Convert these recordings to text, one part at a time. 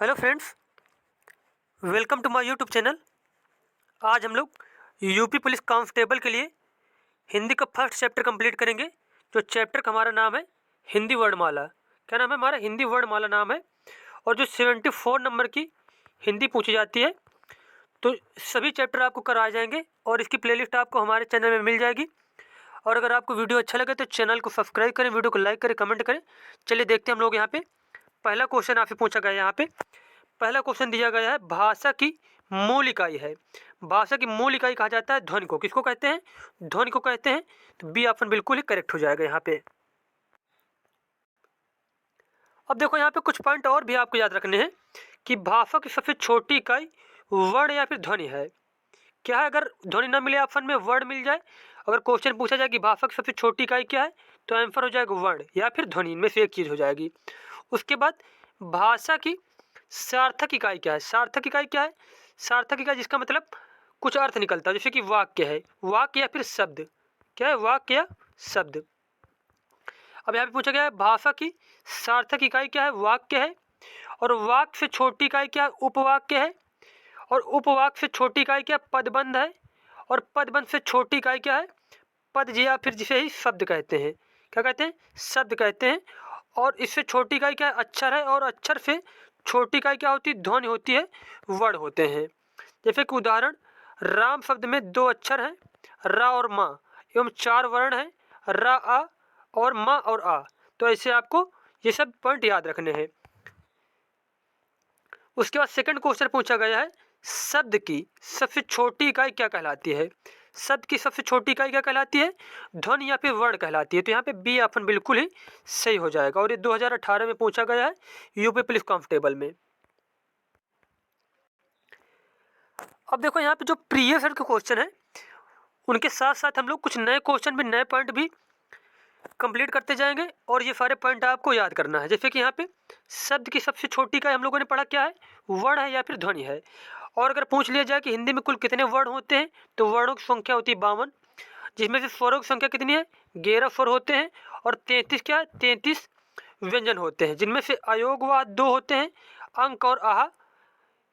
Hello friends, welcome to my YouTube channel. आज हम लोग यूपी पुलिस कांस्टेबल के लिए हिंदी का फर्स्ट चैप्टर कंप्लीट करेंगे। जो चैप्टर का हमारा नाम है हिंदी वर्णमाला। क्या नाम है हमारा? हिंदी वर्णमाला नाम है। और जो 74 नंबर की हिंदी पूछी जाती है, तो सभी चैप्टर आपको कराए जाएंगे और इसकी प्लेलिस्ट आपको हमारे चैनल में मिल जाएगी। और अगर आपको वीडियो अच्छा लगे तो चैनल को सब्सक्राइब करें, वीडियो को लाइक करें, कमेंट करें। चलिए देखते हैं हम लोग यहाँ पे। पहला क्वेश्चन आपसे पूछा गया है। यहाँ पे पहला क्वेश्चन दिया गया है, भाषा की मूल इकाई है। भाषा की मूल इकाई कहा जाता है ध्वनि को। किसको कहते हैं? ध्वनि को कहते हैं। तो बी ऑप्शन बिल्कुल ही करेक्ट हो जाएगा यहाँ पे। अब देखो यहाँ पे कुछ पॉइंट और भी आपको याद रखने हैं कि भाषा की सबसे छोटी इकाई वर्ण या फिर ध्वनि है। क्या है? अगर ध्वनि ना मिले ऑप्शन में, वर्ण मिल जाए। अगर क्वेश्चन पूछा जाए कि भाषा की सबसे छोटी इकाई क्या है, तो आंसर हो जाएगा वर्ण या फिर ध्वनि, इनमें से एक चीज हो जाएगी। उसके बाद भाषा की सार्थक इकाई क्या है? सार्थक इकाई क्या है? सार्थक इकाई जिसका मतलब कुछ अर्थ निकलता है, जैसे कि वाक्य है, वाक्य या फिर शब्द। क्या है? वाक्य या शब्द। अब यहाँ पे पूछा गया है भाषा की सार्थक इकाई क्या है? वाक्य है। और वाक्य से छोटी इकाई क्या है? उपवाक्य है। और उपवाक्य से छोटी इकाई क्या है? पदबंध है। और पदबंध से छोटी इकाई क्या है? पद, या फिर जिसे ही शब्द कहते हैं। क्या कहते हैं? शब्द कहते हैं। और इससे छोटी इकाई क्या है? अक्षर है। और अक्षर से छोटी इकाई क्या होती है? ध्वनि होती है, वर्ण होते हैं। जैसे कि उदाहरण, राम शब्द में 2 अक्षर हैं, रा और मा, एवं 4 वर्ण हैं, रा आ और मा और आ। तो ऐसे आपको ये सब पॉइंट याद रखने हैं। उसके बाद सेकंड क्वेश्चन पूछा गया है, शब्द की सबसे छोटी इकाई क्या कहलाती है? शब्द की सबसे छोटी इकाई क्या कहलाती है? ध्वनि या फिर वर्ण कहलाती है। तो यहाँ पे बी ऑप्शन बिल्कुल ही सही हो जाएगा। और ये 2018 में पूछा गया है यूपी पुलिस कांस्टेबल में। अब देखो यहाँ पे जो प्रीवियस ईयर के क्वेश्चन है, उनके साथ साथ हम लोग कुछ नए क्वेश्चन भी, नए पॉइंट भी कंप्लीट करते जाएंगे। और ये सारे पॉइंट आपको याद करना है। जैसे कि यहाँ पे शब्द की सबसे छोटी इकाई हम लोगों ने पढ़ा क्या है? वर्ण है या फिर ध्वनि है। और अगर पूछ लिया जाए कि हिंदी में कुल कितने वर्ण होते हैं, तो वर्णों की संख्या होती है 52, जिसमें से स्वरों की संख्या कितनी है? 11 स्वर होते हैं। और 33 क्या है? 33 व्यंजन होते हैं, जिनमें से अयोगवाद 2 होते हैं, अंक और आहा।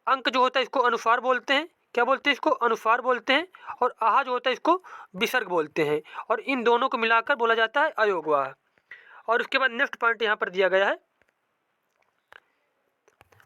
अंक जो होता है इसको अनुस्वार बोलते हैं। क्या बोलते हैं? इसको अनुस्वार बोलते हैं। और आहा जो होता है इसको विसर्ग बोलते हैं। और इन दोनों को मिलाकर बोला जाता है अयोगवाह। और उसके बाद नेक्स्ट पॉइंट यहाँ पर दिया गया है।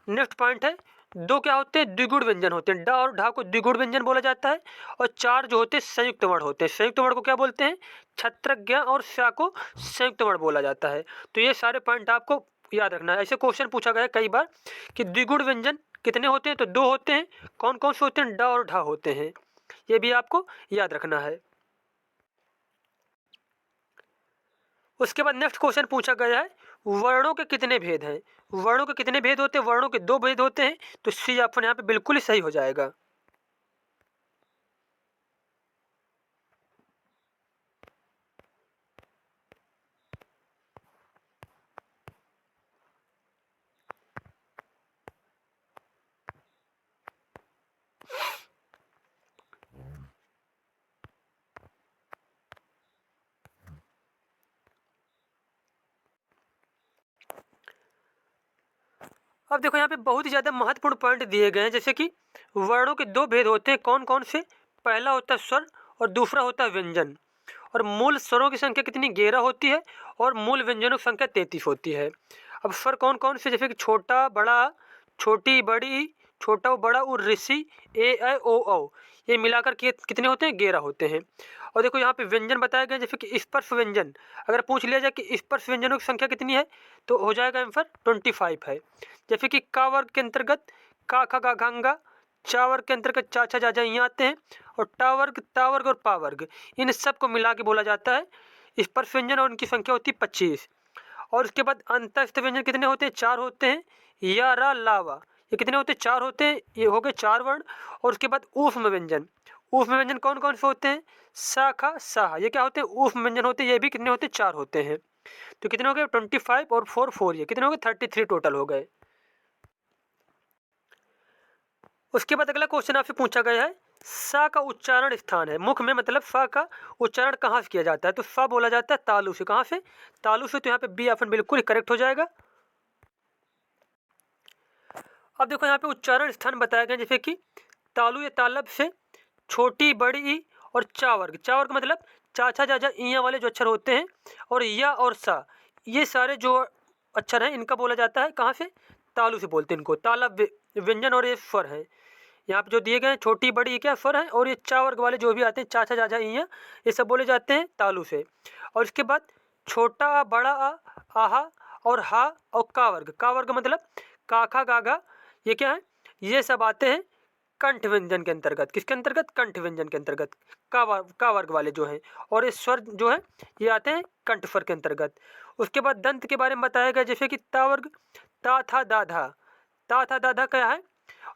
नेक्स्ट पॉइंट है, 2 क्या होते हैं? द्विगुण व्यंजन होते हैं। डा और ढा को द्विगुण व्यंजन बोला जाता है। और 4 जो होते हैं संयुक्त वर्ण होते हैं। संयुक्त वर्ण को क्या बोलते हैं? छत्रज्ञ और श को संयुक्त वर्ण बोला जाता है। तो ये सारे पॉइंट आपको याद रखना है। ऐसे क्वेश्चन पूछा गया है कई बार कि द्विगुण व्यंजन कितने होते हैं? तो 2 होते हैं। कौन कौन से होते हैं? डा और ढा होते हैं। ये भी आपको याद रखना है। उसके बाद नेक्स्ट क्वेश्चन पूछा गया है, वर्णों के कितने भेद हैं? वर्णों के कितने भेद होते हैं? वर्णों के 2 भेद होते हैं। तो सी ऑप्शन यहाँ पे बिल्कुल ही सही हो जाएगा। अब देखो यहाँ पे बहुत ही ज़्यादा महत्वपूर्ण पॉइंट दिए गए हैं। जैसे कि वर्णों के 2 भेद होते हैं। कौन कौन से? पहला होता है स्वर और दूसरा होता है व्यंजन। और मूल स्वरों की संख्या कितनी? 11 होती है। और मूल व्यंजनों की संख्या 33 होती है। अब स्वर कौन कौन से? जैसे कि छोटा, बड़ा, छोटी, बड़ी, छोटा, बड़ा, और ऋषि, ए, ऐ, ओ, औ। ये मिलाकर के कितने होते हैं? 11 होते हैं। और देखो यहाँ पे व्यंजन बताए गए, जैसे कि स्पर्श व्यंजन। अगर पूछ लिया जाए कि स्पर्श व्यंजनों की संख्या कितनी है, तो हो जाएगा आंसर 25 है। जैसे कि का वर्ग के अंतर्गत का, खा, गा, घांगा। चा वर्ग के अंतर्गत चा, छा, जा, जा यहाँ आते हैं। और टा वर्ग, ता वर्ग और पा वर्ग, इन सब को मिला के बोला जाता है स्पर्श व्यंजन। और उनकी संख्या होती है 25। और उसके बाद अंतस्थ व्यंजन कितने होते हैं? 4 होते हैं। या, रा, ला, वा, ये कितने होते हैं? 4 होते हैं। ये हो गए 4 वर्ण। और उसके बाद ऊष्म व्यंजन। ऊष्म व्यंजन कौन कौन से होते हैं? सा, खा, सा, ये क्या होते हैं? ऊष्म व्यंजन होते हैं। ये भी कितने होते हैं? 4 होते हैं। तो कितने हो गए? 25 और 4 4, ये कितने हो गए? 33 टोटल हो गए। उसके बाद अगला क्वेश्चन आपसे पूछा गया है, सा का उच्चारण स्थान है मुख में, मतलब सा का उच्चारण कहाँ से किया जाता है? तो सा बोला जाता है तालु से। कहाँ से? तालु से। तो यहाँ पे बी ऑप्शन बिल्कुल करेक्ट हो जाएगा। अब देखो यहाँ पे उच्चारण स्थान बताया गया, जैसे कि तालु या तालब से छोटी बड़ी ई और चा वर्ग। चा वर्ग मतलब चाचा जाजा इया वाले जो अक्षर होते हैं, और या और सा, ये सारे जो अक्षर हैं इनका बोला जाता है कहाँ से, तालु से बोलते हैं इनको। तालब व्यंजन और ये स्वर है यहाँ पे जो दिए गए हैं, छोटी बड़ी ये क्या स्वर है, और ये चा वर्ग वाले जो भी आते हैं चाचा जाजा इया, ये सब बोले जाते हैं तालु से। और इसके बाद छोटा आ, बड़ा आ, आहा और हा और का वर्ग। का वर्ग मतलब काखा गागा, ये क्या है, ये सब आते हैं कंठ व्यंजन के अंतर्गत। किसके अंतर्गत, कंठ व्यंजन के अंतर्गत, का वर्ग वाले जो हैं। और ये स्वर जो है ये आते हैं कंठ स्वर के अंतर्गत। उसके बाद दंत के बारे में बताया गया, जैसे कि ता वर्ग ता था दाधा। ता था दाधा क्या है,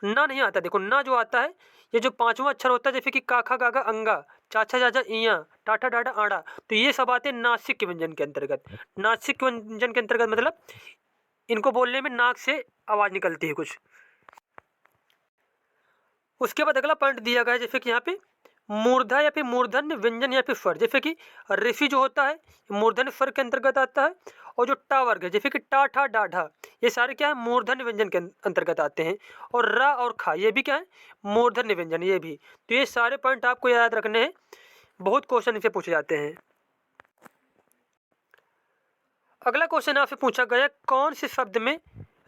ना नहीं आता। देखो ना जो आता है, ये जो पांचवा अक्षर होता है, जैसे कि काखा गागा अंगा, चाचा जाजा इया, टाटा डाडा आड़ा, तो ये सब आते हैं नासिक व्यंजन के अंतर्गत। नासिक व्यंजन के अंतर्गत मतलब इनको बोलने में नाक से आवाज निकलती है कुछ। उसके बाद अगला पॉइंट दिया गया है, जैसे कि यहाँ पे मूर्धा या फिर मूर्धन्य व्यंजन या फिर स्वर, जैसे कि ऋषि जो होता है मूर्धन्य स्वर के अंतर्गत आता है। और जो टा वर्ग है, जैसे कि टा ठा डाढ़ा, ये सारे क्या है, मूर्धन्य व्यंजन के अंतर्गत आते हैं। और रा और खा, ये भी क्या है, मूर्धन्य व्यंजन ये भी। तो ये सारे पॉइंट आपको याद रखने हैं, बहुत क्वेश्चन इसे पूछे जाते हैं। अगला क्वेश्चन आपसे पूछा गया, कौन से शब्द में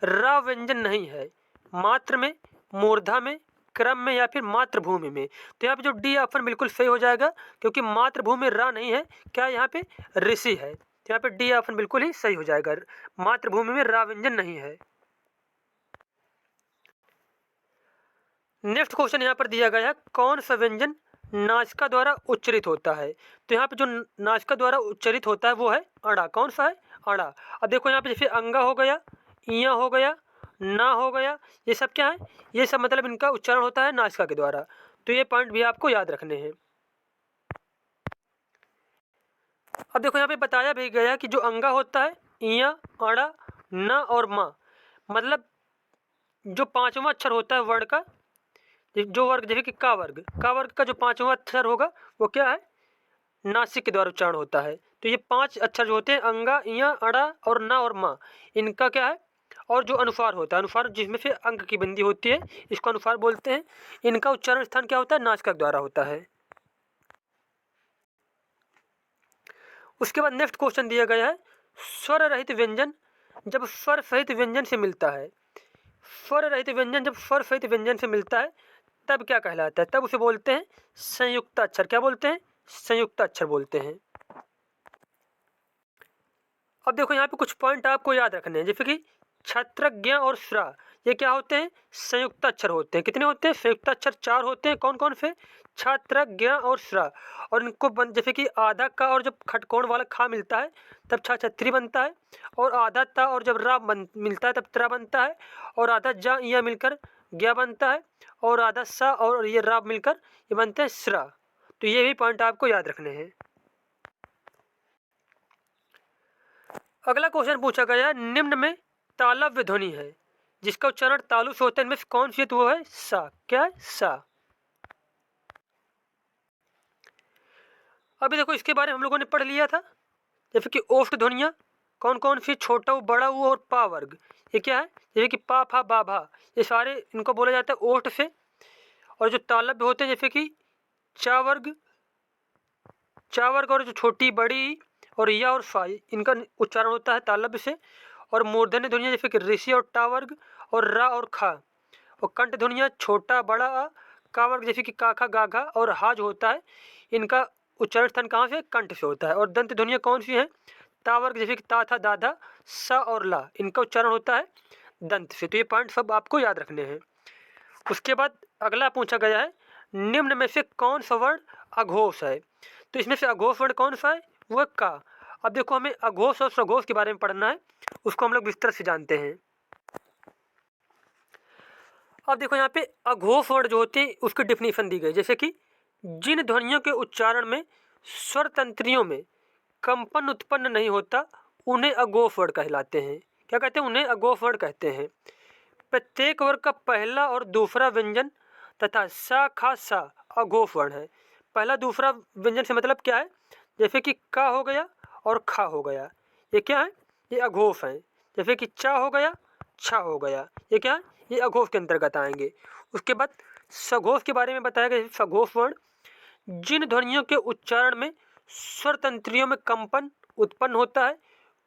रा व्यंजन नहीं है, मात्र में, मूर्धा में, क्रम में या फिर मातृभूमि में। तो यहाँ पे जो डी ऑप्शन बिल्कुल सही हो जाएगा, क्योंकि मातृभूमि में रा नहीं है, क्या यहाँ पे ऋषि है। तो यहाँ पे डी ऑप्शन बिल्कुल ही सही हो जाएगा, मातृभूमि में रा व्यंजन नहीं है। नेक्स्ट क्वेश्चन यहाँ पर दिया गया है, कौन सा व्यंजन नासिका द्वारा उच्चरित होता है। तो यहाँ पे जो नासिका द्वारा उच्चरित होता है वो है अड़ा। कौन सा है, अड़ा। अब देखो यहाँ पे जैसे अंगा हो गया, इया हो गया, ना हो गया, ये सब क्या है, ये सब मतलब इनका उच्चारण होता है नासिका के द्वारा। तो ये पॉइंट भी आपको याद रखने हैं। अब देखो यहाँ पे बताया भी गया कि जो अंगा होता है, इया, अड़ा, ना और मा, मतलब जो पांचवा अक्षर होता है वर्ण का, जो वर्ग, जैसे कि का वर्ग का जो पांचवा अक्षर होगा वो क्या है, नासिक के द्वारा उच्चारण होता है। तो ये पांच अक्षर जो होते हैं, अंगा, इया, अड़ा और ना और मा, इनका क्या है, और जो अनुस्वार होता है, अनुस्वार जिसमें से अंक की बिंदी होती है, इसको अनुस्वार बोलते हैं। इनका उच्चारण स्थान क्या होता है, नासिका के द्वारा होता है। उसके बाद नेक्स्ट क्वेश्चन दिया गया है, स्वर रहित व्यंजन जब स्वर सहित व्यंजन से मिलता है। स्वर रहित व्यंजन जब स्वर सहित व्यंजन से मिलता है तब क्या कहलाता है, तब उसे बोलते हैं संयुक्त अक्षर। क्या बोलते हैं, संयुक्त अक्षर बोलते हैं। अब देखो यहाँ पे कुछ पॉइंट आपको याद रखने हैं, जैसे कि छत्रज्ञ और श्रा, ये क्या होते हैं, संयुक्त अक्षर होते हैं। कितने होते हैं, संयुक्त अक्षर 4 होते हैं। कौन कौन से, छत्रज्ञ और श्रा। और इनको जैसे कि आधा का और जब खटकोण वाला खा मिलता है तब छा छत्री बनता है, और आधा ता और जब रा मिलता है तब त्रा बनता है, और आधा जा या मिलकर ज्ञा बनता है, और आधा सा और ये रा मिलकर ये बनते हैं श्रा। तो ये भी पॉइंट आपको याद रखने हैं। अगला क्वेश्चन पूछा गया, निम्न में तालव्य ध्वनि है जिसका उच्चारण तालु से होता है, इनमें से कौन सी है, तो वो है सा। क्या है, सा। अभी देखो इसके बारे में हम लोगों ने पढ़ लिया था, जैसे कि ओष्ठ ध्वनियाँ कौन कौन सी, छोटा ऊ, बड़ा ऊ और पा वर्ग, ये क्या है, जैसे कि पा फा बा भा, ये सारे इनको बोला जाता है ओष्ठ से। और जो तालव्य होते हैं, जैसे कि चा वर्ग और जो छोटी बड़ी और या और फा, इनका उच्चारण होता है तालव्य से। और मूर्धन्य ध्वनियाँ जैसे कि ऋषि और टा वर्ग और रा और खा। और कंठ ध्वनियाँ छोटा बड़ा आ, का वर्ग जैसे कि काखा गाघा और हा जो होता है, इनका उच्चारण स्थान कहाँ से, कंठ से होता है। और दंत ध्वनियाँ कौन सी हैं, ता वर्ग जैसे कि ता था दादा, सा और ला, इनका उच्चारण होता है दंत से। तो ये पॉइंट सब आपको याद रखने हैं। उसके बाद अगला पूछा गया है, निम्न में से कौन सा वर्ण अघोष है। तो इसमें से अघोष वर्ण कौन सा है, वो है का। अब देखो हमें अघोष और सघोष के बारे में पढ़ना है, उसको हम लोग विस्तार से जानते हैं। अब देखो यहाँ पे अघोष वर्ण जो होते हैं उसकी डिफिनीशन दी गई, जैसे कि जिन ध्वनियों के उच्चारण में स्वर तंत्रियों में कंपन उत्पन्न नहीं होता उन्हें अघोष वर्ण कहलाते हैं। क्या कहते हैं, उन्हें अघोष वर्ण कहते हैं। प्रत्येक वर्ग का पहला और दूसरा व्यंजन तथा सा खा सा अघोष वर्ण है। पहला दूसरा व्यंजन से मतलब क्या है, जैसे कि का हो गया और खा हो गया, ये क्या है, ये अघोष है। जैसे कि चा हो गया, छा हो गया, ये क्या है, ये अघोष के अंतर्गत आएंगे। उसके बाद सघोष के बारे में बताया गया। सघोष वर्ण जिन ध्वनियों के उच्चारण में स्वर तंत्रियों में कंपन उत्पन्न होता है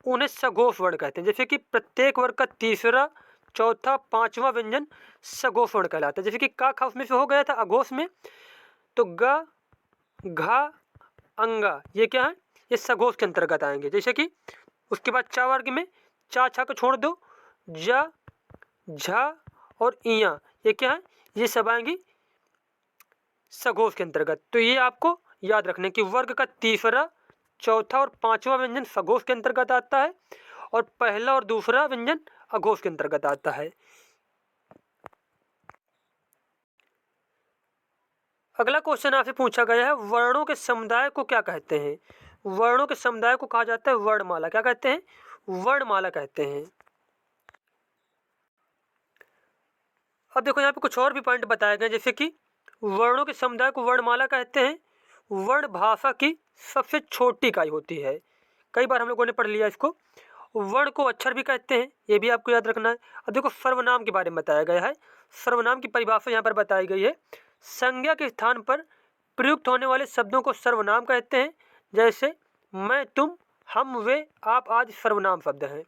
उन्हें सघोष वर्ण कहते हैं। जैसे कि प्रत्येक वर्ग का तीसरा, चौथा, पांचवा व्यंजन सघोष वर्ण कहलाता है। जैसे कि का खा उसमें से हो गया था अघोष में, तो ग, घा, अंगा ये क्या है, ये सघोष के अंतर्गत आएंगे। जैसे कि उसके बाद चा वर्ग में चा छा को छोड़ दो, जा, झा और इया ये क्या है, ये सब आएंगी सघोष के अंतर्गत। तो ये आपको याद रखने कि वर्ग का तीसरा, चौथा और पांचवा व्यंजन सघोष के अंतर्गत आता है और पहला और दूसरा व्यंजन अघोष के अंतर्गत आता है। अगला क्वेश्चन आपसे पूछा गया है, वर्णों के समुदाय को क्या कहते हैं? वर्णों के समुदाय को कहा जाता है वर्णमाला। क्या कहते हैं? वर्णमाला कहते हैं। अब देखो यहाँ पे कुछ और भी पॉइंट बताए गए, जैसे कि वर्णों के समुदाय को वर्णमाला कहते हैं। वर्ण भाषा की सबसे छोटी इकाई होती है। कई बार हम लोगों ने पढ़ लिया इसको। वर्ण को अक्षर भी कहते हैं, ये भी आपको याद रखना है। अब देखो सर्वनाम के बारे में बताया गया है। सर्वनाम की परिभाषा यहाँ पर बताई गई है। संज्ञा के स्थान पर प्रयुक्त होने वाले शब्दों को सर्वनाम कहते हैं। जैसे मैं, तुम, हम, वे, आप आदि सर्वनाम शब्द हैं।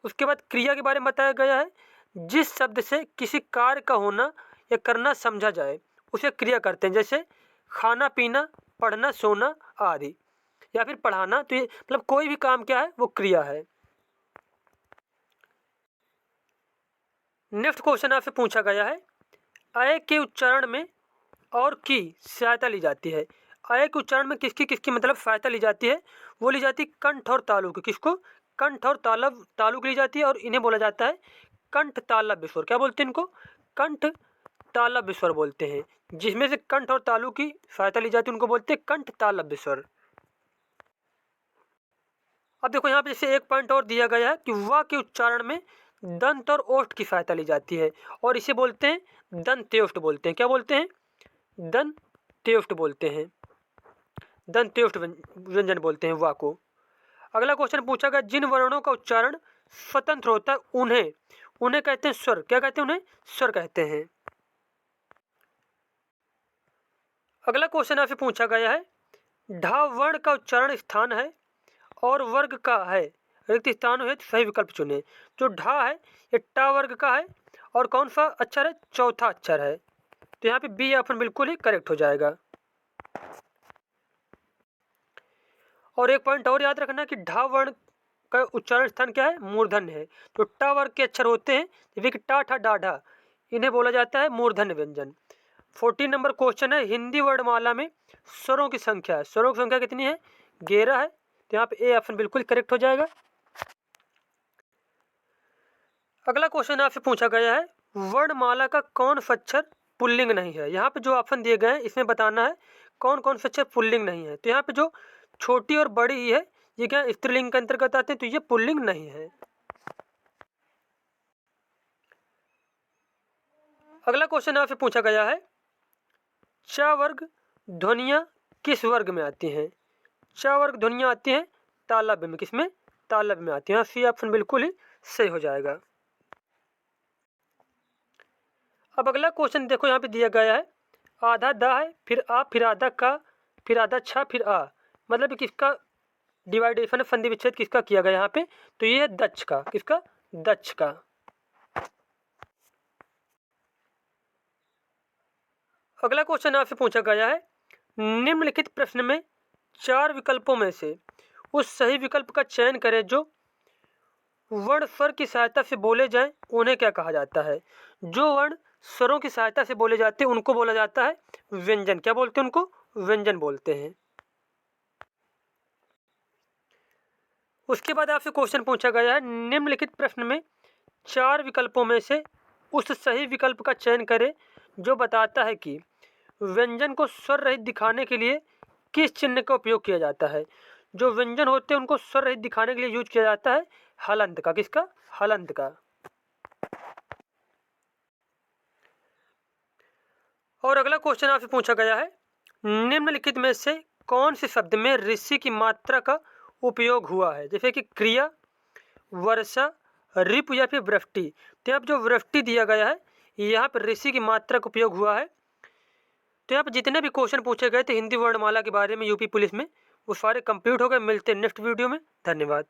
उसके बाद क्रिया के बारे में बताया गया है। जिस शब्द से किसी कार्य का होना या करना समझा जाए उसे क्रिया करते हैं। जैसे खाना, पीना, पढ़ना, सोना आदि, या फिर पढ़ाना। तो ये मतलब कोई भी काम क्या है, वो क्रिया है। नेक्स्ट क्वेश्चन आपसे पूछा गया है, अय के उच्चारण में और की सहायता ली जाती है। अय के उच्चारण में किसकी किसकी मतलब सहायता ली जाती है? वो ली जाती है कंठ और तालु की। किसको? कंठ और तालु की ली जाती है और इन्हें बोला जाता है कंठ तालव्य स्वर। क्या बोलते हैं इनको? कंठ तालव्य स्वर बोलते हैं। जिसमें से कंठ और तालु की सहायता ली जाती है उनको बोलते हैं कंठ तालव्य स्वर। अब देखो यहाँ पे जैसे एक पॉइंट और दिया गया है कि वा के उच्चारण में दंत और ओष्ठ की सहायता ली जाती है और इसे बोलते हैं दंत्योष्ठ बोलते हैं। क्या बोलते हैं? दंत्योष्ठ बोलते हैं। दंत्योष्ठ व्यंजन बोलते हैं वा को। अगला क्वेश्चन पूछा गया, जिन वर्णों का उच्चारण स्वतंत्र होता है उन्हें कहते हैं स्वर। क्या कहते हैं? उन्हें स्वर कहते हैं। अगला क्वेश्चन आपसे पूछा गया है, ढा वर्ण का उच्चारण स्थान है और वर्ग का है, रिक्त स्थान है तो सही विकल्प चुने। जो ढा है ये टा वर्ग का है और कौन सा अक्षर है? चौथा अक्षर है। तो यहाँ पे बी ऑप्शन बिल्कुल ही करेक्ट हो जाएगा। और एक पॉइंट और याद रखना कि ढा वर्ण का उच्चारण स्थान क्या है? मूर्धन्य है। तो टा वर्ग के अक्षर होते हैं जैसे कि टा, ठा, डा, ढा, इन्हें बोला जाता है मूर्धन्य व्यंजन। 14 नंबर क्वेश्चन है, हिंदी वर्णमाला में स्वरों की संख्या है। स्वरों की संख्या कितनी है? 11 है। तो यहाँ पे ए ऑप्शन बिल्कुल करेक्ट हो जाएगा। अगला क्वेश्चन आपसे पूछा गया है, वर्णमाला का कौन सा अक्षर पुल्लिंग नहीं है? यहाँ पे जो ऑप्शन दिए गए हैं इसमें बताना है कौन कौन से अक्षर पुल्लिंग नहीं है। तो यहाँ पे जो छोटी और बड़ी ही है ये क्या स्त्रीलिंग के अंतर्गत आते हैं, तो ये पुल्लिंग नहीं है। अगला क्वेश्चन आपसे पूछा गया है, च वर्ग ध्वनियाँ किस वर्ग में आती हैं? च वर्ग ध्वनियाँ आती हैं तालव्य में। किसमें? तालव्य में आती हैं। सी ऑप्शन बिल्कुल ही सही हो जाएगा। अब अगला क्वेश्चन देखो यहाँ पे दिया गया है, आधा दा है, फिर आ, फिर आधा का, फिर आधा छा, फिर आ, मतलब किसका डिवाइडेशन संधि विच्छेद किसका किया गया यहाँ पे? तो ये है दक्ष का। किसका? दक्ष का। अगला क्वेश्चन आपसे पूछा गया है, निम्नलिखित प्रश्न में 4 विकल्पों में से उस सही विकल्प का चयन करें जो वर्ण स्वर की सहायता से बोले जाएं, उन्हें क्या कहा जाता है? जो वर्ण स्वरों की सहायता से बोले जाते हैं उनको बोला जाता है व्यंजन। क्या बोलते हैं उनको? व्यंजन बोलते हैं। उसके बाद आपसे क्वेश्चन पूछा गया है, निम्नलिखित प्रश्न में 4 विकल्पों में से उस सही विकल्प का चयन करें जो बताता है कि व्यंजन को स्वर रहित दिखाने के लिए किस चिन्ह का उपयोग किया जाता है। जो व्यंजन होते हैं उनको स्वर रहित दिखाने के लिए यूज किया जाता है हलंत का। किसका? हलंत का। और अगला क्वेश्चन आपसे पूछा गया है, निम्नलिखित में से कौन से शब्द में ऋषि की मात्रा का उपयोग हुआ है? जैसे कि क्रिया, वर्षा, रिप या फिर वृष्टि। तो अब जो वृष्टि दिया गया है यहाँ पर ऋषि की मात्रा का उपयोग हुआ है। तो यहाँ पर जितने भी क्वेश्चन पूछे गए थे हिंदी वर्णमाला के बारे में यूपी पुलिस में, वो सारे कंप्लीट हो गए। मिलते हैं नेक्स्ट वीडियो में। धन्यवाद।